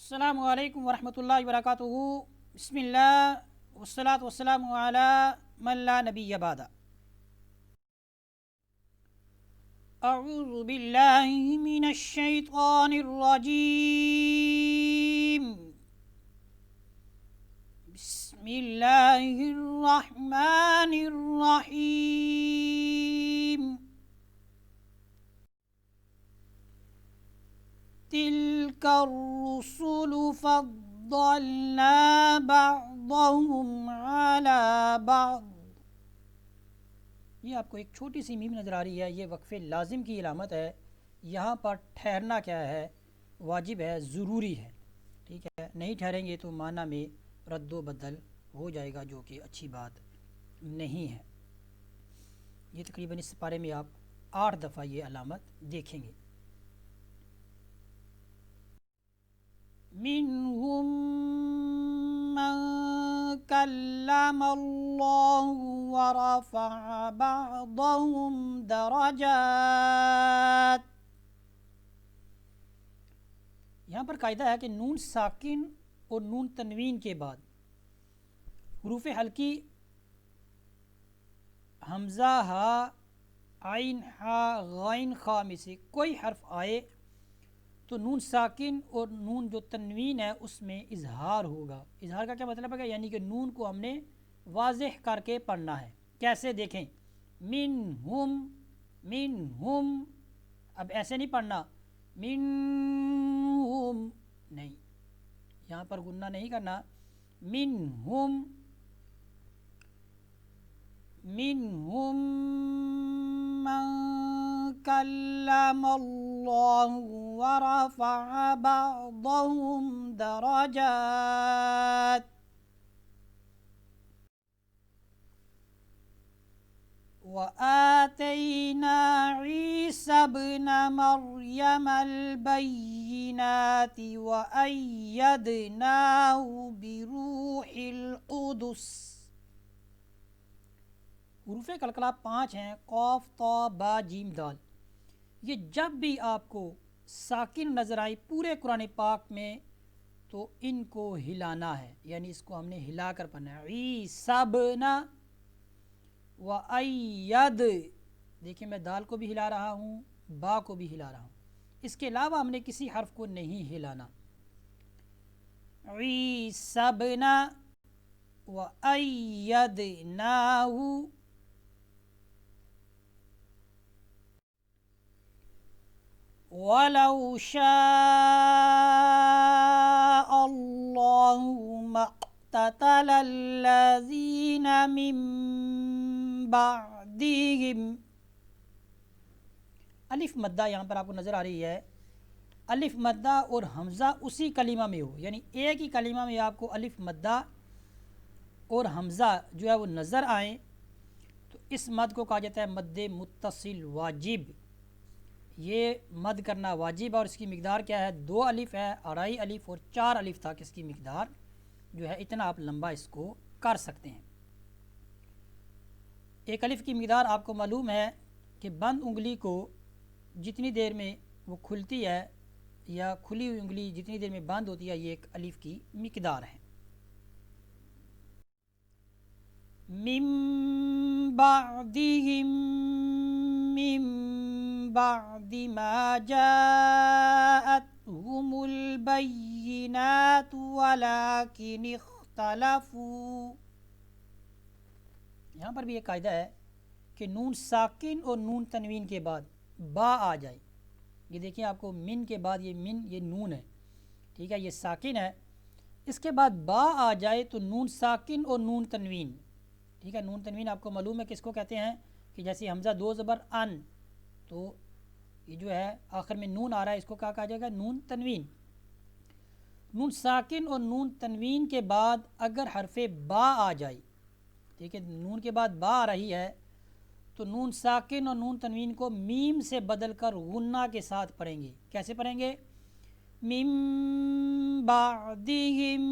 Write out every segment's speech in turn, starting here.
السلام علیکم ورحمۃ اللہ وبرکاتہ۔ بسم اللہ والصلاۃ والسلام علی من لا نبی بعد۔ اعوذ باللہ من الشیطان الرجیم، بسم اللہ الرحمن الرحیم۔ تلک الرسل فضلنا بعضهم على بعض۔ یہ آپ کو ایک چھوٹی سی میم نظر آ رہی ہے، یہ وقف لازم کی علامت ہے۔ یہاں پر ٹھہرنا کیا ہے؟ واجب ہے، ضروری ہے، ٹھیک ہے۔ نہیں ٹھہریں گے تو معنی میں رد و بدل ہو جائے گا، جو کہ اچھی بات نہیں ہے۔ یہ تقریباً اس سپارے میں آپ 8 دفعہ یہ علامت دیکھیں گے۔ منهم من كلم الله ورفع بعضهم درجات۔ یہاں پر قاعدہ ہے کہ نون ساکن اور نون تنوین کے بعد حروف حلقی حمزہ ہا عین ہا غین خا میں سے کوئی حرف آئے تو نون ساکن اور نون جو تنوین ہے اس میں اظہار ہوگا۔ اظہار کا کیا مطلب ہے؟ یعنی کہ نون کو ہم نے واضح کر کے پڑھنا ہے۔ کیسے؟ دیکھیں، منہم منہم، اب ایسے نہیں پڑھنا منہم، نہیں، یہاں پر غنہ نہیں کرنا۔ منہم منہم من کلم اللہ ورفع بعضهم درجات۔ وآتینا عیسی ابن مریم البینات وأیدناہ بروح القدس۔ حروف قلقلہ 5 ہیں، قاف طا با جیم دال۔ یہ جب بھی آپ کو ساکن نظر آئی پورے قرآن پاک میں تو ان کو ہلانا ہے، یعنی اس کو ہم نے ہلا کر پڑھنا ہے۔ عیسی ابن وَأَيَّد، دیکھیں میں دال کو بھی ہلا رہا ہوں، با کو بھی ہلا رہا ہوں، اس کے علاوہ ہم نے کسی حرف کو نہیں ہلانا۔ عیسی ابن وَأَيَّدْنَاهُ وَلَوْ شَاءَ اللَّهُ مَا اقْتَتَلَ الَّذِينَ مِن بعدهم۔ الف مدہ یہاں پر آپ کو نظر آ رہی ہے، الف مدہ اور حمزہ اسی کلمہ میں ہو، یعنی ایک ہی کلمہ میں آپ کو الف مدہ اور حمزہ جو ہے وہ نظر آئیں تو اس مد کو کہا جاتا ہے مد متصل واجب۔ یہ مد کرنا واجب، اور اس کی مقدار کیا ہے؟ 2 الف ہے، 2.5 الف اور 4 الف تک اس کی مقدار جو ہے، اتنا آپ لمبا اس کو کر سکتے ہیں۔ ایک الف کی مقدار آپ کو معلوم ہے کہ بند انگلی کو جتنی دیر میں وہ کھلتی ہے یا کھلی ہوئی انگلی جتنی دیر میں بند ہوتی ہے، یہ ایک الف کی مقدار ہے۔ من بعدهم من بعد ما جاءتهم البینات ولكن اختلفوا۔ یہاں پر بھی ایک قاعدہ ہے کہ نون ساکن اور نون تنوین کے بعد با آ جائے۔ یہ دیکھیں آپ کو من کے بعد یہ من، یہ نون ہے، ٹھیک ہے، یہ ساکن ہے، اس کے بعد با آ جائے تو نون ساکن اور نون تنوین، ٹھیک ہے۔ نون تنوین آپ کو معلوم ہے کس کو کہتے ہیں؟ کہ جیسے حمزہ 2 زبر ان، تو یہ جو ہے آخر میں نون آ رہا ہے، اس کو کیا کہا جائے گا؟ نون تنوین۔ نون ساکن اور نون تنوین کے بعد اگر حرف با آ جائے، ٹھیک ہے، نون کے بعد با آ رہی ہے تو نون ساکن اور نون تنوین کو میم سے بدل کر غنہ کے ساتھ پڑھیں گے۔ کیسے پڑھیں گے؟ من بعدهم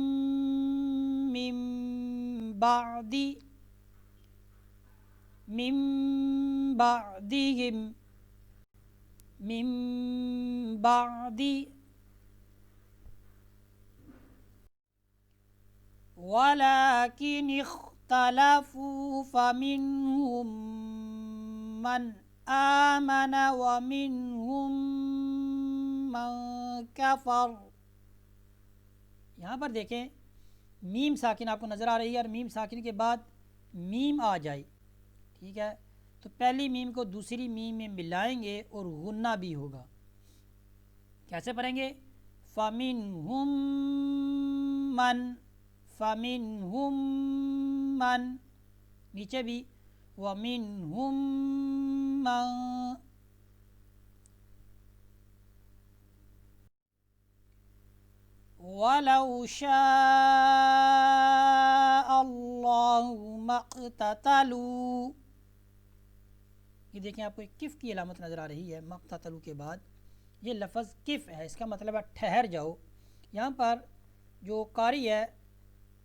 من بعد من بعدهم من بعد وَلَكِنِ اخْتَلَفُوا فَمِنْهُمْ مَنْ آمَنَ وَمِنْهُمْ مَنْ كَفَرَ. یہاں پر دیکھیں میم ساکن آپ کو نظر آ رہی ہے، اور میم ساکن کے بعد میم آ جائے، ٹھیک ہے، تو پہلی میم کو دوسری میم میں ملائیں گے اور غنہ بھی ہوگا. کیسے پڑھیں گے؟ فَمِنْهُمْ مَنْ، فَمِنْهُمْ مَنْ، نیچے بھی وَمِنْهُمْ مَنْ. وَلَوْ شَاءَ اللَّهُ مَا اقْتَتَلُوا. یہ دیکھیں آپ کو ایک کف کی علامت نظر آ رہی ہے مَا اقْتَتَلُوا کے بعد، یہ لفظ کف ہے، اس کا مطلب ہے ٹھہر جاؤ. یہاں پر جو قاری ہے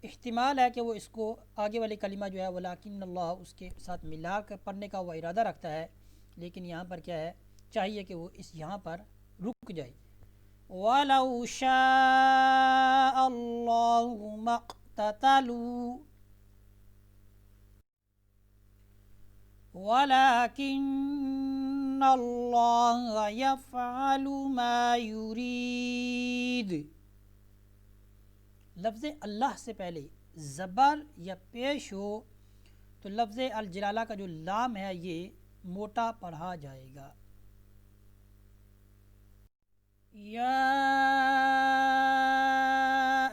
احتمال ہے کہ وہ اس کو آگے والی کلمہ جو ہے وَلَٰكِنَّ اللَّهَ اس کے ساتھ ملا کر پڑھنے کا وہ ارادہ رکھتا ہے، لیکن یہاں پر کیا ہے، چاہیے کہ وہ اس یہاں پر رک جائے. وَلَوْ شَاءَ اللَّهُ مَا اقْتَتَلُوا وَلَٰكِنَّ اللَّهَ يَفْعَلُ مَا يُرِيدُ. لفظ اللہ سے پہلے زبر یا پیش ہو تو لفظ الجلالہ کا جو لام ہے یہ موٹا پڑھا جائے گا. یا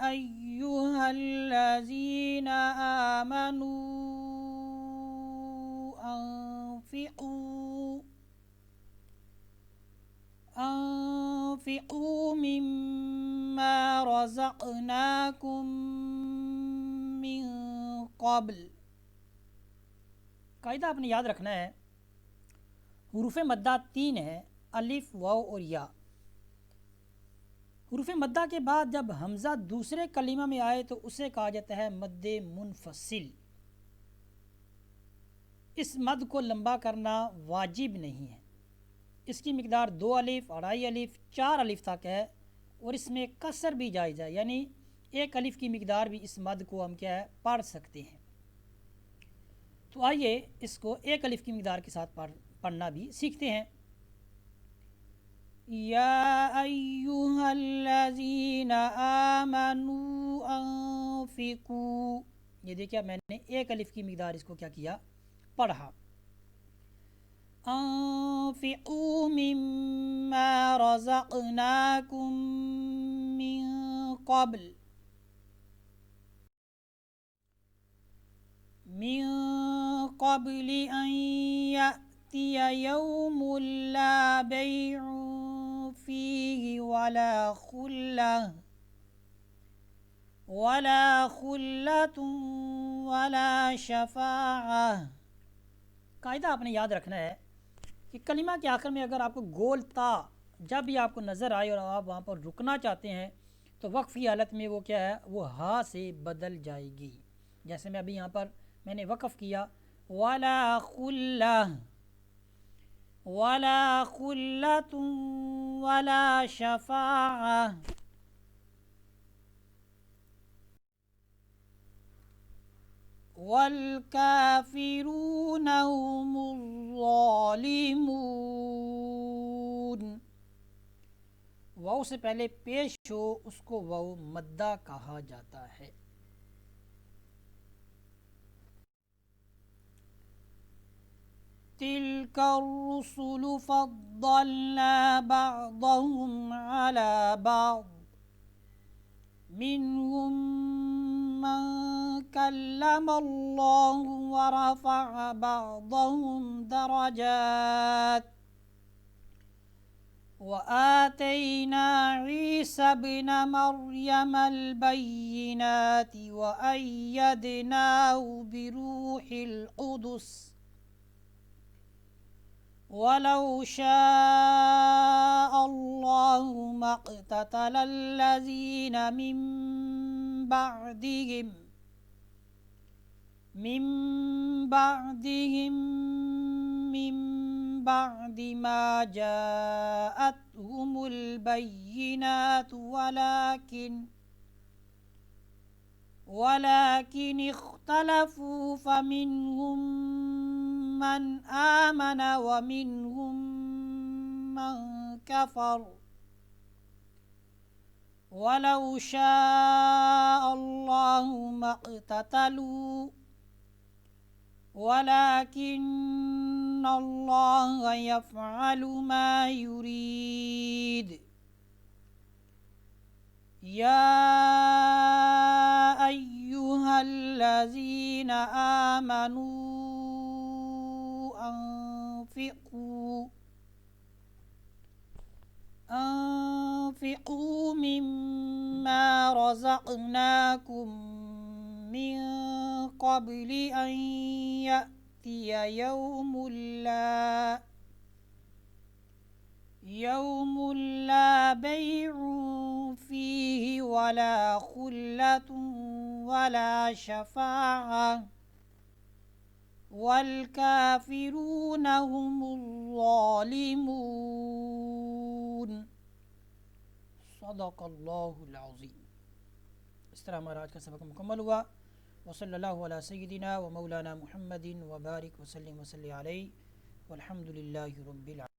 ایہا الذین آمنوا انفقوا مما رزقناکم من قبل. قاعدہ آپ نے یاد رکھنا ہے، حروف مدہ 3 ہیں، الف، واو اور یا. حروف مدہ کے بعد جب حمزہ دوسرے کلمہ میں آئے تو اسے کہا جاتا ہے مد منفصل. اس مد کو لمبا کرنا واجب نہیں ہے، اس کی مقدار 2 الف، 2.5 الف، 4 الف تک ہے، اور اس میں کسر بھی جائز ہے، یعنی 1 الف کی مقدار بھی اس مد کو ہم کیا ہے پڑھ سکتے ہیں. تو آئیے اس کو 1 الف کی مقدار کے ساتھ پڑھنا بھی سیکھتے ہیں. یا ایہا الذین آمنوا انفقوا. یہ دیکھیں میں نے 1 الف کی مقدار اس کو کیا کیا، پڑھا. انفقوا مما رزقناکم من قبل ان یأتی یوم لا بیع فیہ ولا خلۃ ولا شفاعہ. قاعدہ آپ نے یاد رکھنا ہے کہ کلمہ کے آخر میں اگر آپ کو گول تا جب بھی آپ کو نظر آئے اور آپ وہاں پر رکنا چاہتے ہیں تو وقفی حالت میں وہ کیا ہے، وہ ہا سے بدل جائے گی. جیسے میں ابھی یہاں پر میں نے وقف کیا وَلَا خُلَّةٌ وَلَا شَفَاعَةٌ. وَالْكَافِرُونَ هُمُ الظَّالِمُونَ. واو سے پہلے پیش ہو اس کو واو مدہ کہا جاتا ہے. تِلْكَ الرُّسُلُ فَضَّلْنَا بَعْضَهُمْ عَلَى بَعْضٍ مِّنْهُمْ مَنْ كَلَّمَ اللَّهُ وَرَفَعَ بَعْضَهُمْ دَرَجَاتٍ وَآتَيْنَا عِيسَى ابْنَ مَرْيَمَ الْبَيِّنَاتِ وَأَيَّدْنَاهُ بِرُوحِ الْقُدُسِ وَلَوْ شَاءَ اللَّهُ مَا اقْتَتَلَ الَّذِينَ مِن بَعْدِهِم مِّن بَعْدِ مَا جَاءَتْهُمُ الْبَيِّنَاتُ ولكن اختلفوا فمنهم من آمن ومنهم من كفر ولو شاء الله ما اقتتلوا ولكن الله يفعل ما يريد يا أيها الذين آمنوا أنفقوا مما رزقناكم من قبل أن يأتي يوم لا بيع فيه ولا خلة ولا شفاعة والكافرون هم الظالمون. صدق اللہ العظیم. اس طرح ہمارا آج کا سبق مکمل ہوا. وصلی اللہ علی سیدنا و مولانا محمد وبارک وسلم وصلی علیہ والحمد للہ رب العالمین.